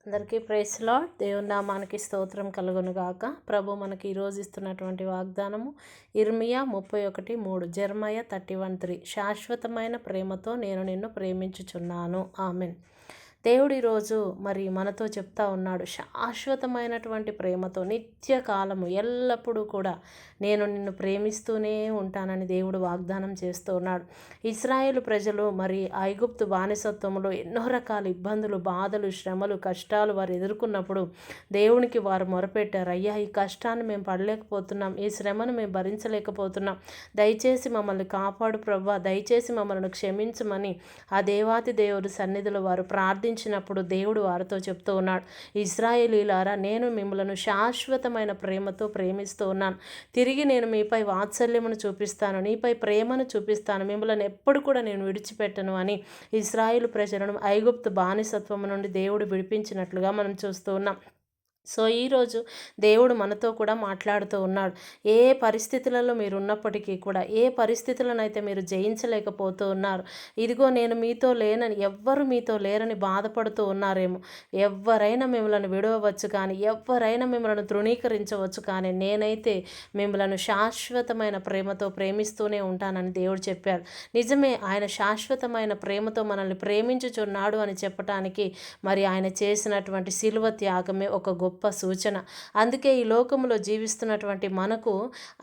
అందరికీ praise lord. దేవుని నామానికి స్తోత్రం కలుగును గాక. ప్రభు మనకి ఈరోజు ఇస్తున్నటువంటి వాగ్దానము ఇర్మియా 31:3, జెర్మయా 31:3. శాశ్వతమైన ప్రేమతో నేను నిన్ను ప్రేమించుచున్నాను. ఆమెన్. దేవుడు ఈరోజు మరి మనతో చెప్తా ఉన్నాడు, శాశ్వతమైనటువంటి ప్రేమతో నిత్య కాలము ఎల్లప్పుడూ కూడా నేను నిన్ను ప్రేమిస్తూనే ఉంటానని దేవుడు వాగ్దానం చేస్తూ ఉన్నాడు. ఇశ్రాయేలు ప్రజలు మరి ఐగుప్తు బానిసత్వంలో ఎన్నో రకాల ఇబ్బందులు, బాధలు, శ్రమలు, కష్టాలు వారు ఎదుర్కొన్నప్పుడు దేవునికి వారు మొరపెట్టారు. అయ్యా, ఈ కష్టాన్ని మేము పడలేకపోతున్నాం, ఈ శ్రమను మేము భరించలేకపోతున్నాం, దయచేసి మమ్మల్ని కాపాడు ప్రభువా, దయచేసి మమ్మల్ని క్షమించమని ఆ దేవాతి దేవుడి సన్నిధిలో వారు ప్రార్థించినప్పుడు దేవుడు వారితో చెప్తూ ఉన్నాడు, ఇశ్రాయేలీయులారా, నేను మిమ్మలను శాశ్వతమైన ప్రేమతో ప్రేమిస్తూ ఉన్నాను. తిరిగి నేను మీపై వాత్సల్యమును చూపిస్తాను, నీపై ప్రేమను చూపిస్తాను, మిమ్మల్ని ఎప్పుడు కూడా నేను విడిచిపెట్టను అని ఇశ్రాయేలు ప్రజలను ఐగుప్తు బానిసత్వము నుండి దేవుడు విడిపించినట్లుగా మనం చూస్తూ ఉన్నాం. సో ఈరోజు దేవుడు మనతో కూడా మాట్లాడుతూ ఉన్నాడు. ఏ పరిస్థితులలో మీరు ఉన్నప్పటికీ కూడా, ఏ పరిస్థితులనైతే మీరు జయించలేకపోతూ ఉన్నారు, ఇదిగో నేను మీతో లేనని, ఎవ్వరు మీతో లేరని బాధపడుతూ ఉన్నారేమో, ఎవరైనా మిమ్మల్ని విడవవచ్చు, కానీ ఎవరైనా మిమ్మల్ని తృణీకరించవచ్చు, కానీ నేనైతే మిమ్మల్ని శాశ్వతమైన ప్రేమతో ప్రేమిస్తూనే ఉంటానని దేవుడు చెప్పారు. నిజమే, ఆయన శాశ్వతమైన ప్రేమతో మనల్ని ప్రేమించుచున్నాడు అని చెప్పటానికి మరి ఆయన చేసినటువంటి శిలువ త్యాగమే ఒక గొప్ప సూచన. అందుకే ఈ లోకంలో జీవిస్తున్నటువంటి మనకు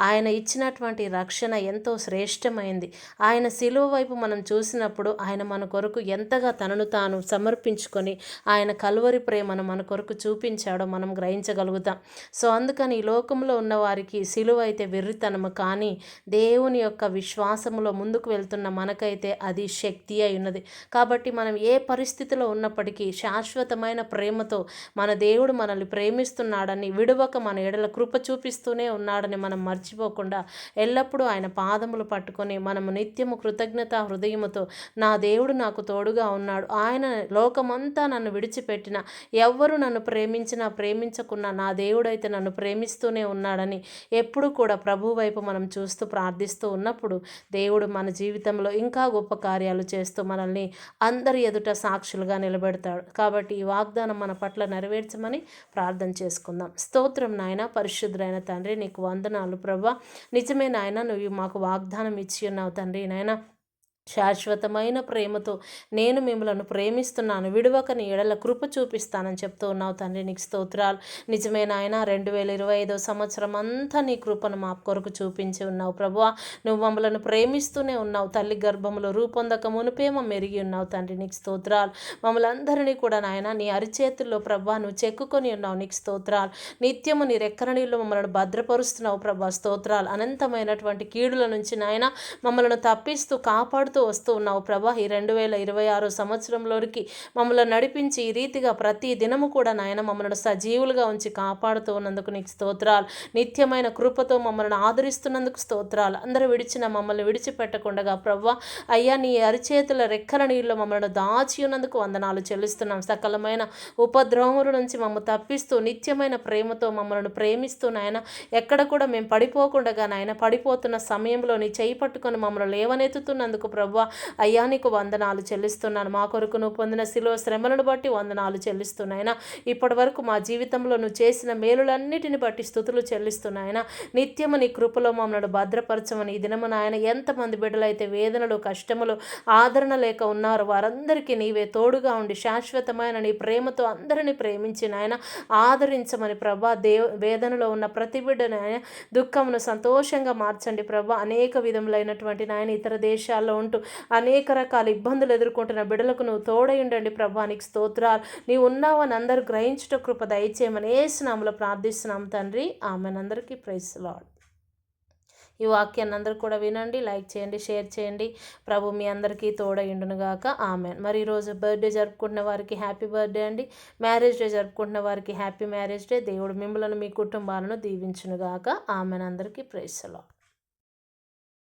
ఆయన ఇచ్చినటువంటి రక్షణ ఎంతో శ్రేష్టమైంది. ఆయన శిలువ వైపు మనం చూసినప్పుడు ఆయన మన కొరకు ఎంతగా తనను తాను సమర్పించుకొని ఆయన కల్వరి ప్రేమను మన కొరకు చూపించాడో మనం గ్రహించగలుగుతాం. సో అందుకని ఈ లోకంలో ఉన్న వారికి శిలువ అయితే వెర్రితనము, కానీ దేవుని యొక్క విశ్వాసములో ముందుకు వెళ్తున్న మనకైతే అది శక్తి అయి ఉన్నది. కాబట్టి మనం ఏ పరిస్థితిలో ఉన్నప్పటికీ శాశ్వతమైన ప్రేమతో మన దేవుడు మనల్ని ప్రేమిస్తున్నాడని, విడువక మన ఎడల కృప చూపిస్తూనే ఉన్నాడని మనం మర్చిపోకుండా ఎల్లప్పుడూ ఆయన పాదములు పట్టుకొని మనము నిత్యము కృతజ్ఞత హృదయముతో, నా దేవుడు నాకు తోడుగా ఉన్నాడు, ఆయన లోకమంతా నన్ను విడిచిపెట్టిన, ఎవ్వరు నన్ను ప్రేమించినా ప్రేమించకున్నా నా దేవుడైతే నన్ను ప్రేమిస్తూనే ఉన్నాడని ఎప్పుడు కూడా ప్రభు వైపు మనం చూస్తూ ప్రార్థిస్తూ ఉన్నప్పుడు దేవుడు మన జీవితంలో ఇంకా గొప్ప కార్యాలు చేస్తూ మనల్ని అందరి ఎదుట సాక్షులుగా నిలబెడతాడు. కాబట్టి ఈ వాగ్దానం మన పట్ల నెరవేర్చమని ప్రార్థన చేసుకుందాం. స్తోత్రం నాయన, పరిశుద్ధుడైన తండ్రి, నీకు వందనాలు ప్రభా. నిజమే నాయన, నువ్వు మాకు వాగ్దానం ఇచ్చి ఉన్నావు తండ్రి. నాయన, శాశ్వతమైన ప్రేమతో నేను మిమ్మలను ప్రేమిస్తున్నాను, విడువక నీ ఎడల కృప చూపిస్తానని చెప్తూ ఉన్నావు తండ్రి. నీకు స్తోత్రాలు. నిజమే నాయన, 2025 సంవత్సరం అంతా నీ కృపను మా కొరకు చూపించి ఉన్నావు ప్రభువా. నువ్వు మమ్మలను ప్రేమిస్తూనే ఉన్నావు. తల్లి గర్భములో రూపొందక మునిపే మెరిగి ఉన్నావు తండ్రి. నీకు స్తోత్రాలు. మమ్మల్ని అందరినీ కూడా నాయన నీ అరిచేతుల్లో ప్రభా నువ్వు చెక్కుకొని ఉన్నావు. నీకు స్తోత్రాలు. నిత్యము నీ రెక్కల నీళ్ళు మమ్మల్ని భద్రపరుస్తున్నావు ప్రభా. స్తోత్రాలు. అనంతమైనటువంటి కీడుల నుంచి నాయన మమ్మల్ని తప్పిస్తూ కాపాడుతూ వస్తూ ఉన్నావు ప్రభా. ఈ 2026 సంవత్సరంలోనికి మమ్మల్ని నడిపించి ఈ రీతిగా ప్రతి దినము కూడా నాయన మమ్మల్ని సజీవులుగా ఉంచి కాపాడుతూ ఉన్నందుకు నీకు స్తోత్రాలు. నిత్యమైన కృపతో మమ్మల్ని ఆదరిస్తున్నందుకు స్తోత్రాలు. అందరూ విడిచిన మమ్మల్ని విడిచిపెట్టకుండా ప్రభా అయ్యా నీ అరిచేతుల రెక్కల నీళ్ళు మమ్మల్ని దాచి ఉన్నందుకు వందనాలు చెల్లిస్తున్నాం. సకలమైన ఉపద్రవముల నుంచి మమ్మల్ని తప్పిస్తూ నిత్యమైన ప్రేమతో మమ్మల్ని ప్రేమిస్తూ నాయన ఎక్కడ కూడా మేము పడిపోకుండా నాయన పడిపోతున్న సమయంలో నీ చేయి పట్టుకొని మమ్మల్ని లేవనెత్తుతున్నందుకు ప్రభా అయ్యా నీకు వందనాలు చెల్లిస్తున్నాను. మా కొరకు నువ్వు పొందిన శిలువ శ్రమలను బట్టి వందనాలు చెల్లిస్తున్నాయన. ఇప్పటి వరకు మా జీవితంలో నువ్వు చేసిన మేలులన్నిటిని బట్టి స్తుతులు చెల్లిస్తున్నాయన. నిత్యము నీ కృపలో మమ్మల్ని భద్రపరచమని ఈ దినము నాయన ఎంతమంది బిడ్డలైతే వేదనలు, కష్టములు, ఆదరణ లేక ఉన్నారు వారందరికీ నీవే తోడుగా ఉండి శాశ్వతమైన నీ ప్రేమతో అందరినీ ప్రేమించి నాయన ఆదరించమని ప్రభా. వేదనలో ఉన్న ప్రతి బిడ్డను నాయన దుఃఖమును సంతోషంగా మార్చండి ప్రభా. అనేక విధములైనటువంటి నాయన ఇతర దేశాల్లో ఉంటూ అనేక రకాల ఇబ్బందులు ఎదుర్కొంటున్న బిడ్డలకు నువ్వు తోడై ఉండండి ప్రభా. నీకు స్తోత్రాలు. నీవు ఉన్నావని అందరూ గ్రహించుట కృప దయచేయమని యేసు నామములో ప్రార్థిస్తున్నాం తండ్రి. ఆమెన్. అందరికీ ప్రైజ్ లార్డ్. ఈ వాక్యాన్ని అందరూ కూడా వినండి, లైక్ చేయండి, షేర్ చేయండి. ప్రభు మీ అందరికీ తోడైండును గాక. ఆమెన్. మరి ఈరోజు బర్త్డే జరుపుకుంటున్న వారికి హ్యాపీ బర్త్డే అండి. మ్యారేజ్ డే జరుపుకుంటున్న వారికి హ్యాపీ మ్యారేజ్ డే. దేవుడు మిమ్మల్ని మీ కుటుంబాలను దీవించును గాక. ఆమెన్. అందరికీ ప్రైజ్ లార్డ్.